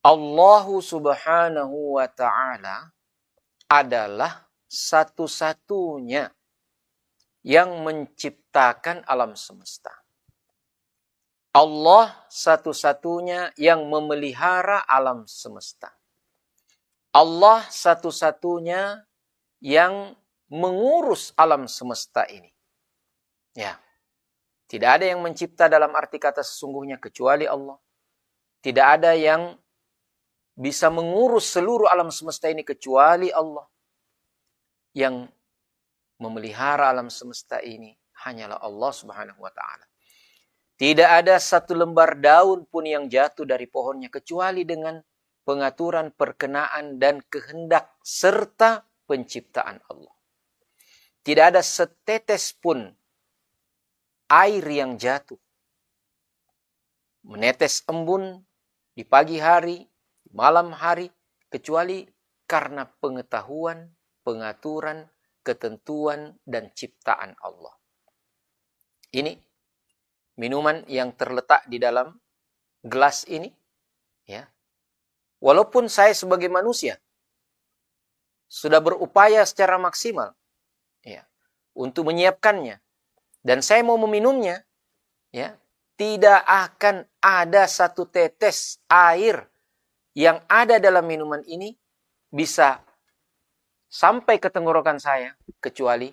Allah subhanahu wa ta'ala adalah satu-satunya yang menciptakan alam semesta. Allah satu-satunya yang memelihara alam semesta. Allah satu-satunya yang mengurus alam semesta ini. Ya. Tidak ada yang mencipta dalam arti kata sesungguhnya kecuali Allah. Tidak ada yang bisa mengurus seluruh alam semesta ini kecuali Allah. Yang memelihara alam semesta ini hanyalah Allah subhanahu wa ta'ala. Tidak ada satu lembar daun pun yang jatuh dari pohonnya kecuali dengan pengaturan, perkenaan, dan kehendak serta penciptaan Allah. Tidak ada setetes pun air yang jatuh, menetes embun di pagi hari, di malam hari, kecuali karena pengetahuan, pengaturan, ketentuan, dan ciptaan Allah. Ini minuman yang terletak di dalam gelas ini, ya. Walaupun saya sebagai manusia sudah berupaya secara maksimal, ya, untuk menyiapkannya, dan saya mau meminumnya, ya, tidak akan ada satu tetes air yang ada dalam minuman ini bisa sampai ke tenggorokan saya kecuali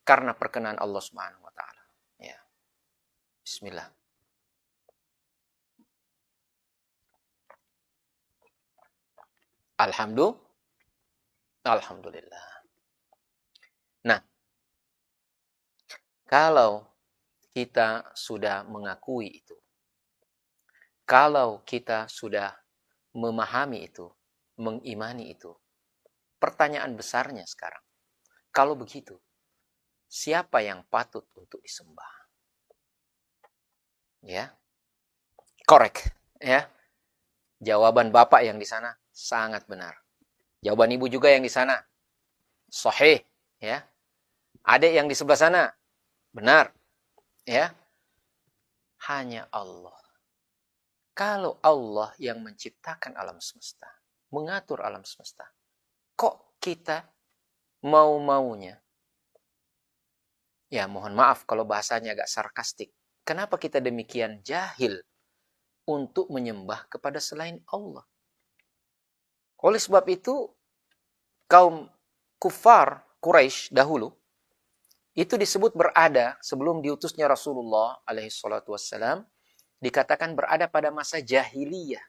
karena perkenan Allah Subhanahu wa taala. Ya. Bismillah. Alhamdulillah. Nah, kalau kita sudah mengakui itu, kalau kita sudah memahami itu, mengimani itu, pertanyaan besarnya sekarang, kalau begitu, siapa yang patut untuk disembah? Ya, korek, ya. Jawaban Bapak yang di sana sangat benar. Jawaban Ibu juga yang di sana sahih, ya. Adik yang di sebelah sana benar, ya. Hanya Allah. Kalau Allah yang menciptakan alam semesta, mengatur alam semesta, kok kita mau-maunya? Ya, mohon maaf kalau bahasanya agak sarkastik. Kenapa kita demikian jahil untuk menyembah kepada selain Allah? Oleh sebab itu, kaum kufar Quraisy dahulu itu disebut berada sebelum diutusnya Rasulullah alaihi salatu wassalam, dikatakan berada pada masa jahiliyah.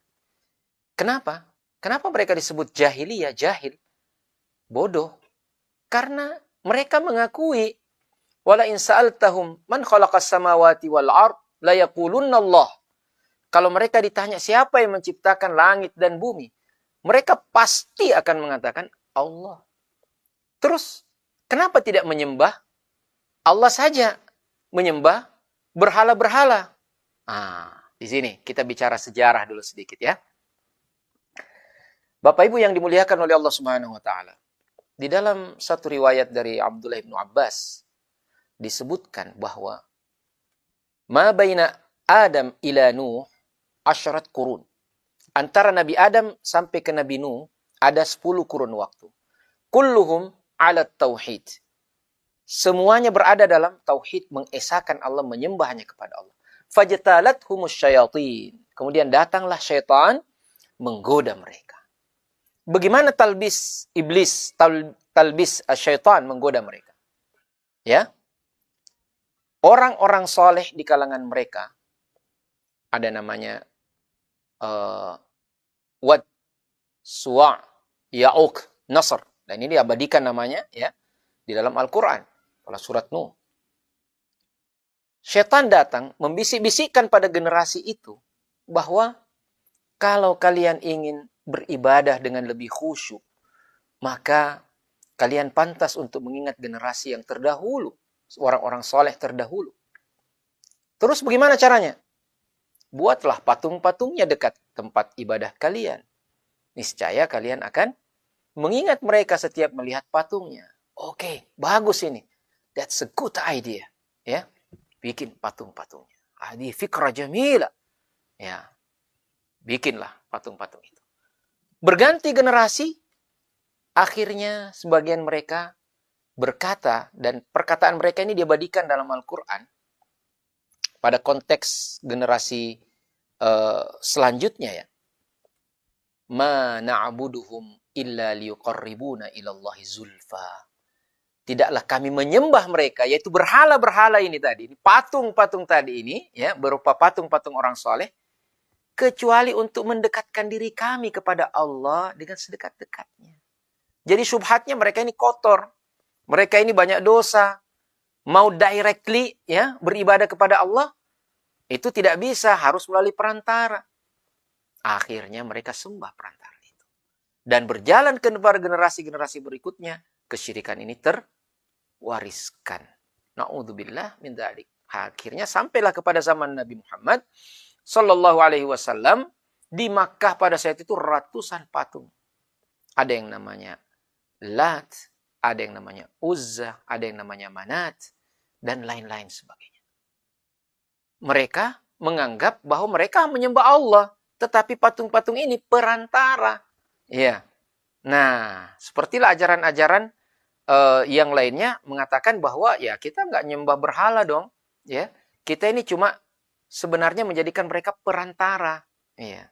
Kenapa? Kenapa mereka disebut jahiliyah, jahil, bodoh? Karena mereka mengakui wala in sa'altahum man khalaqas samawati wal ard la yaqulunna Allah. Kalau mereka ditanya siapa yang menciptakan langit dan bumi, mereka pasti akan mengatakan Allah. Terus, kenapa tidak menyembah Allah saja? Menyembah berhala-berhala. Di sini kita bicara sejarah dulu sedikit, ya. Bapak Ibu yang dimuliakan oleh Allah Subhanahu wa taala. Di dalam satu riwayat dari Abdullah bin Abbas disebutkan bahwa ma baina Adam ila Nuh asyarat qurun. Antara Nabi Adam sampai ke Nabi Nuh ada 10 kurun waktu. Kulluhum ala tauhid. Semuanya berada dalam tauhid, mengesahkan Allah, menyembahnya kepada Allah. Fajtalathum syayatin. Kemudian datanglah syaitan menggoda mereka. Bagaimana talbis iblis, talbis syaitan menggoda mereka? Ya. Orang-orang soleh di kalangan mereka ada namanya Wad, Suwa', Ya'uq, Nasr. Dan ini diabadikan namanya, ya, di dalam Al-Quran. Pada surat Nuh. Syaitan datang membisik-bisikkan pada generasi itu bahwa kalau kalian ingin beribadah dengan lebih khusyuk, maka kalian pantas untuk mengingat generasi yang terdahulu, orang-orang soleh terdahulu. Terus bagaimana caranya? Buatlah patung-patungnya dekat tempat ibadah kalian. Niscaya kalian akan mengingat mereka setiap melihat patungnya. Oke, bagus ini. That's a good idea. Ya, bikin patung-patungnya. Hadi fikrah jamilah. Ya, bikinlah patung-patung itu. Berganti generasi, akhirnya sebagian mereka berkata, dan perkataan mereka ini diabadikan dalam Al-Quran, pada konteks generasi selanjutnya ya. Ma na'buduhum illa liyuqarribuna ilallahi zulfa. Tidaklah kami menyembah mereka, yaitu berhala-berhala ini tadi, patung-patung tadi ini, ya, berupa patung-patung orang soleh, kecuali untuk mendekatkan diri kami kepada Allah dengan sedekat-dekatnya. Jadi syubhatnya mereka ini kotor, mereka ini banyak dosa, mau directly ya beribadah kepada Allah, itu tidak bisa, harus melalui perantara. Akhirnya mereka sembah perantara itu. Dan berjalan ke generasi-generasi berikutnya, kesyirikan ini terwariskan. Na'udzubillah min dzalik. Akhirnya sampailah kepada zaman Nabi Muhammad sallallahu alaihi wasallam. Di Makkah pada saat itu ratusan patung. Ada yang namanya Lat, ada yang namanya Uzza, ada yang namanya Manat, dan lain-lain sebagainya. Mereka menganggap bahwa mereka menyembah Allah, tetapi patung-patung ini perantara. Ya. Nah, sepertilah ajaran-ajaran yang lainnya mengatakan bahwa ya kita nggak nyembah berhala dong, ya. Kita ini cuma sebenarnya menjadikan mereka perantara, ya.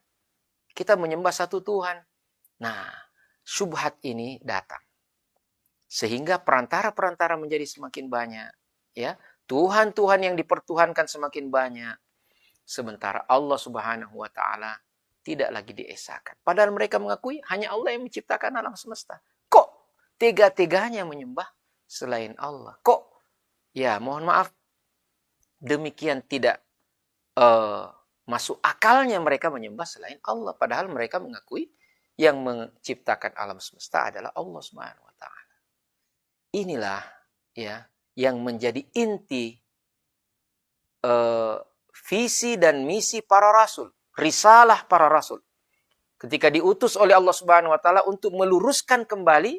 Kita menyembah satu Tuhan. Nah, syubhat ini datang. Sehingga perantara-perantara menjadi semakin banyak, ya. Tuhan-Tuhan yang dipertuhankan semakin banyak. Sementara Allah Subhanahu wa Ta'ala tidak lagi diesakan. Padahal mereka mengakui hanya Allah yang menciptakan alam semesta. Kok tega-teganya menyembah selain Allah? Kok? Ya, mohon maaf. Demikian tidak masuk akalnya mereka menyembah selain Allah. Padahal mereka mengakui yang menciptakan alam semesta adalah Allah Subhanahu wa Ta'ala. Inilah ya yang menjadi inti visi dan misi para rasul, risalah para rasul. Ketika diutus oleh Allah Subhanahu wa Ta'ala untuk meluruskan kembali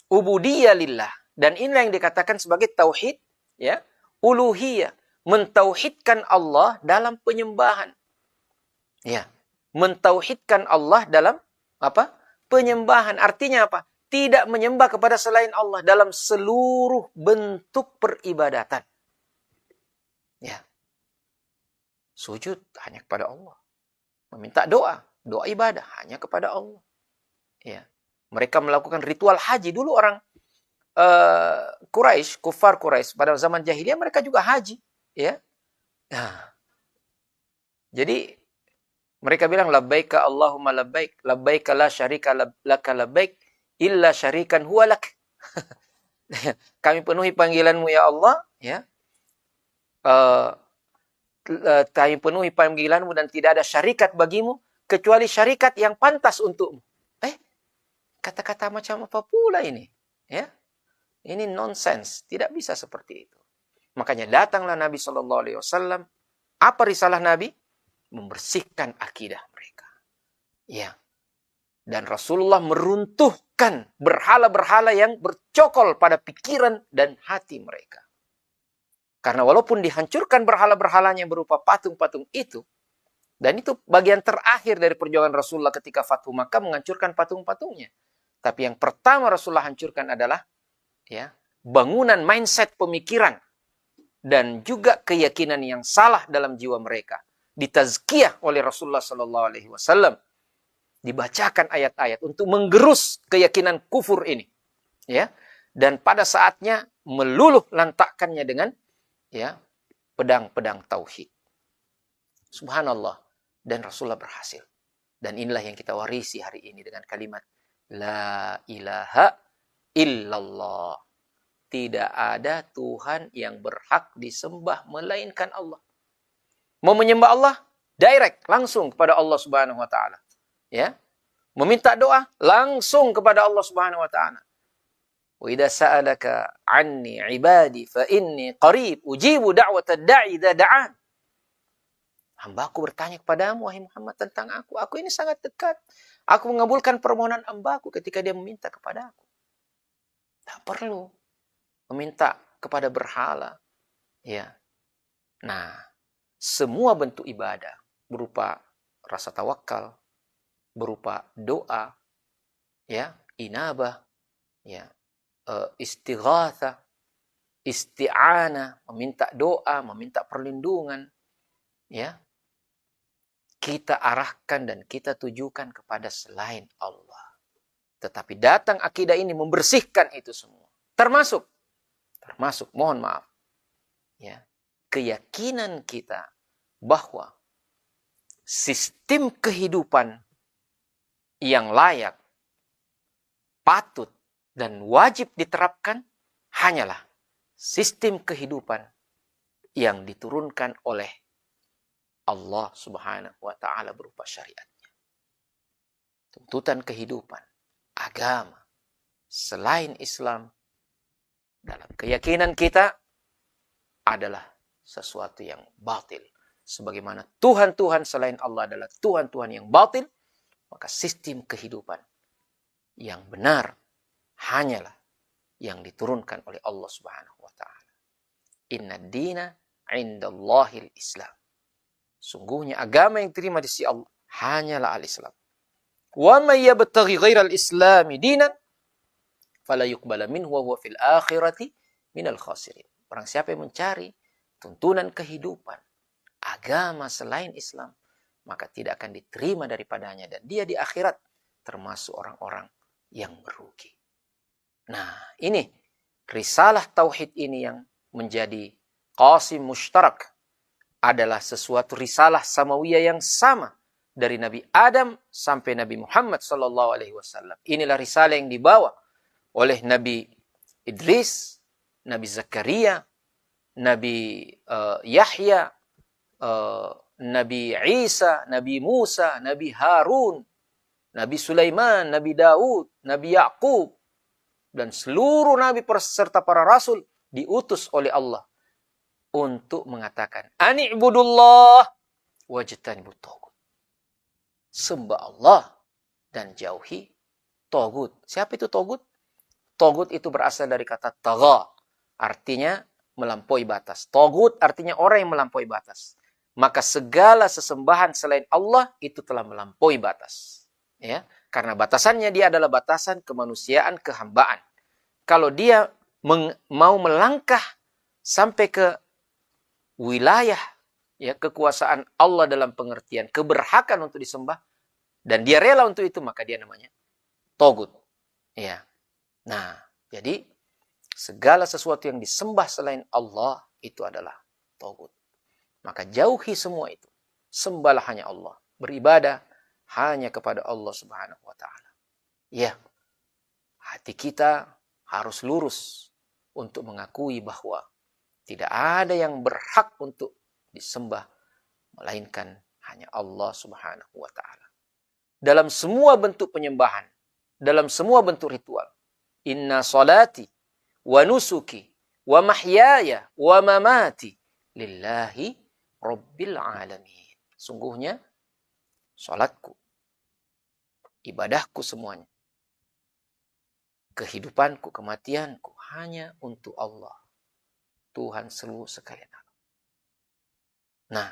ubudiyah lillah, dan inilah yang dikatakan sebagai tauhid, ya, uluhiyah, mentauhidkan Allah dalam penyembahan. Ya, mentauhidkan Allah dalam apa? Penyembahan. Artinya apa? Tidak menyembah kepada selain Allah dalam seluruh bentuk peribadatan. Ya. Sujud hanya kepada Allah. Meminta doa, doa ibadah hanya kepada Allah. Ya. Mereka melakukan ritual haji. Dulu orang Quraisy, kufar Quraisy pada zaman jahiliyah mereka juga haji, ya. Nah. Jadi mereka bilang labbaika Allahumma labbaik, labbaika la syarika laka labbaik illa syarikan huwa lak. Kami penuhi panggilanmu ya Allah, ya. Kami penuhi panggilanmu dan tidak ada syarikat bagimu kecuali syarikat yang pantas untukmu. Kata-kata macam apa pula ini? Ya, ini nonsense. Tidak bisa seperti itu. Makanya datanglah Nabi SAW. Apa risalah Nabi? Membersihkan akidah mereka. Ya. Dan Rasulullah meruntuhkan berhala-berhala yang bercokol pada pikiran dan hati mereka. Karena walaupun dihancurkan berhala-berhalanya berupa patung-patung itu, dan itu bagian terakhir dari perjuangan Rasulullah ketika Fathu Makkah menghancurkan patung-patungnya. Tapi yang pertama Rasulullah hancurkan adalah ya, bangunan mindset pemikiran dan juga keyakinan yang salah dalam jiwa mereka. Ditazkiyah oleh Rasulullah SAW. Dibacakan ayat-ayat untuk menggerus keyakinan kufur ini, ya, dan pada saatnya meluluh lantakkannya dengan ya pedang-pedang tauhid. Subhanallah, dan Rasulullah berhasil. Dan inilah yang kita warisi hari ini dengan kalimat la ilaha illallah. Tidak ada Tuhan yang berhak disembah melainkan Allah. Mau menyembah Allah direct, langsung kepada Allah Subhanahu wa Ta'ala. Ya, meminta doa langsung kepada Allah Subhanahu wa Ta'ala. Wa idza sa'alaka 'anni 'ibadi fa inni qarib ujibu da'watad da'i idza da'an. Hambaku bertanya kepadamu wahai Muhammad tentang aku. Aku ini sangat dekat. Aku mengabulkan permohonan hambaku ketika dia meminta kepada aku. Tak perlu meminta kepada berhala. Ya. Nah, semua bentuk ibadah berupa rasa tawakal, berupa doa, ya, inabah, ya, istighatsah, isti'anah, meminta doa, meminta perlindungan, ya, kita arahkan dan kita tujukan kepada selain Allah. Tetapi datang akidah ini membersihkan itu semua. Termasuk, mohon maaf, ya, keyakinan kita bahwa sistem kehidupan yang layak, patut, dan wajib diterapkan hanyalah sistem kehidupan yang diturunkan oleh Allah Subhanahu wa ta'ala berupa syariatnya. Tuntutan kehidupan, agama, selain Islam, dalam keyakinan kita adalah sesuatu yang batil. Sebagaimana Tuhan-Tuhan selain Allah adalah Tuhan-Tuhan yang batil, maka sistem kehidupan yang benar hanyalah yang diturunkan oleh Allah Subhanahu wa ta'ala. Inna dina indallahil Islam. Sungguhnya agama yang diterima di sisi Allah hanyalah al-Islam. Wa may yabtaghi ghairal islami dinan fala yuqbala minhu wa huwa fil akhirati minal khasirin. Barang siapa yang mencari tuntunan kehidupan, agama selain Islam, maka tidak akan diterima daripadanya dan dia di akhirat termasuk orang-orang yang merugi. Nah, ini risalah tauhid ini yang menjadi qasim mushtarak, adalah sesuatu risalah samawiyah yang sama dari Nabi Adam sampai Nabi Muhammad sallallahu alaihi wasallam. Inilah risalah yang dibawa oleh Nabi Idris, Nabi Zakaria, Nabi Yahya, Nabi Isa, Nabi Musa, Nabi Harun, Nabi Sulaiman, Nabi Daud, Nabi Yakub, dan seluruh nabi serta para rasul diutus oleh Allah untuk mengatakan ani'budullah wajtanibut taghut. Sembah Allah dan jauhi taghut. Siapa itu taghut? Taghut itu berasal dari kata tagha, artinya melampaui batas. Taghut artinya orang yang melampaui batas. Maka segala sesembahan selain Allah itu telah melampaui batas. Ya, karena batasannya dia adalah batasan kemanusiaan, kehambaan. Kalau dia mau melangkah sampai ke wilayah, ya, kekuasaan Allah dalam pengertian keberhakan untuk disembah, dan dia rela untuk itu, maka dia namanya taghut. Ya. Nah, jadi segala sesuatu yang disembah selain Allah itu adalah taghut. Maka jauhi semua itu. Sembahlah hanya Allah. Beribadah hanya kepada Allah Subhanahu wa ta'ala. Ya. Hati kita harus lurus untuk mengakui bahwa tidak ada yang berhak untuk disembah melainkan hanya Allah Subhanahu wa ta'ala. Dalam semua bentuk penyembahan, dalam semua bentuk ritual. Inna salati wa nusuki wa mahyaya wa mamati lillahi rabbil alamin. Sungguhnya salatku, ibadahku semuanya, kehidupanku, kematianku hanya untuk Allah, Tuhan seluruh sekalian. Nah,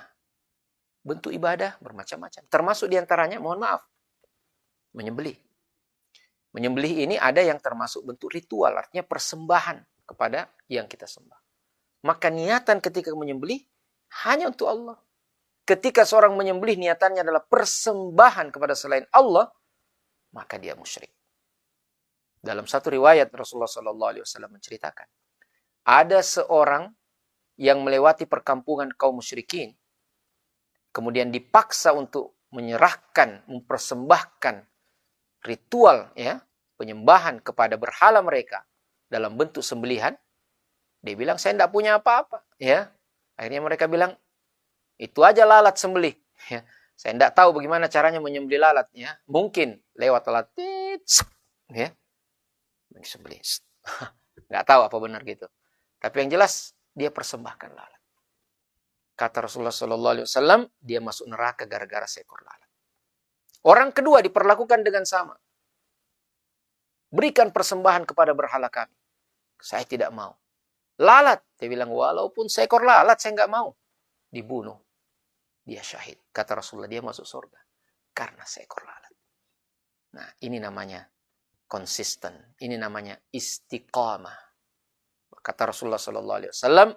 bentuk ibadah bermacam-macam. Termasuk diantaranya, mohon maaf, menyembelih. Menyembelih ini ada yang termasuk bentuk ritual, artinya persembahan kepada yang kita sembah. Maka niatan ketika menyembelih hanya untuk Allah. Ketika seorang menyembelih niatannya adalah persembahan kepada selain Allah, maka dia musyrik. Dalam satu riwayat Rasulullah SAW menceritakan, ada seorang yang melewati perkampungan kaum musyrikin, kemudian dipaksa untuk menyerahkan, mempersembahkan ritual, ya, penyembahan kepada berhala mereka dalam bentuk sembelihan. Dia bilang, saya tidak punya apa-apa. Ya, akhirnya mereka bilang, itu aja lalat sembelih. Ya, saya tidak tahu bagaimana caranya menyembelih lalat. Ya, mungkin lewat alat, ya, disembelih. Nggak tahu apa benar gitu. Tapi yang jelas dia persembahkan lalat. Kata Rasulullah SAW, dia masuk neraka gara-gara seekor lalat. Orang kedua diperlakukan dengan sama. Berikan persembahan kepada berhala kami. Saya tidak mau. Lalat, dia bilang, walaupun seekor lalat saya nggak mau. Dibunuh. Dia syahid. Kata Rasulullah, dia masuk surga karena seekor lalat. Nah, ini namanya konsisten. Ini namanya istiqamah. Kata Rasulullah sallallahu alaihi wasallam,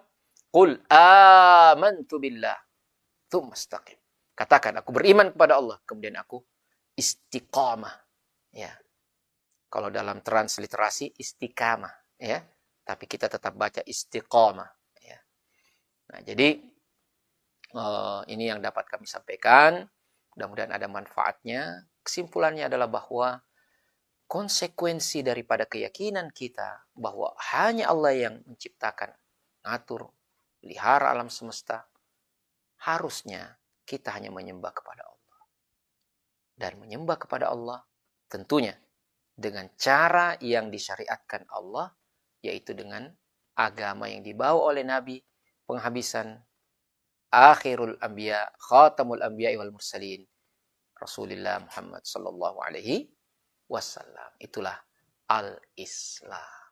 "Qul amantu billah, tsumma istaqim." Katakan, aku beriman kepada Allah, kemudian aku istiqamah. Ya. Kalau dalam transliterasi istiqamah, ya. Tapi kita tetap baca istiqamah, ya. Nah, jadi ini yang dapat kami sampaikan. Mudah-mudahan ada manfaatnya. Kesimpulannya adalah bahwa konsekuensi daripada keyakinan kita bahwa hanya Allah yang menciptakan, ngatur, pelihara alam semesta, harusnya kita hanya menyembah kepada Allah. Dan menyembah kepada Allah tentunya dengan cara yang disyariatkan Allah, yaitu dengan agama yang dibawa oleh Nabi, penghabisan akhirul anbiya, khatamul anbiya wal mursalin, Rasulullah Muhammad sallallahu alaihi wasallam. Itulah al-Islam.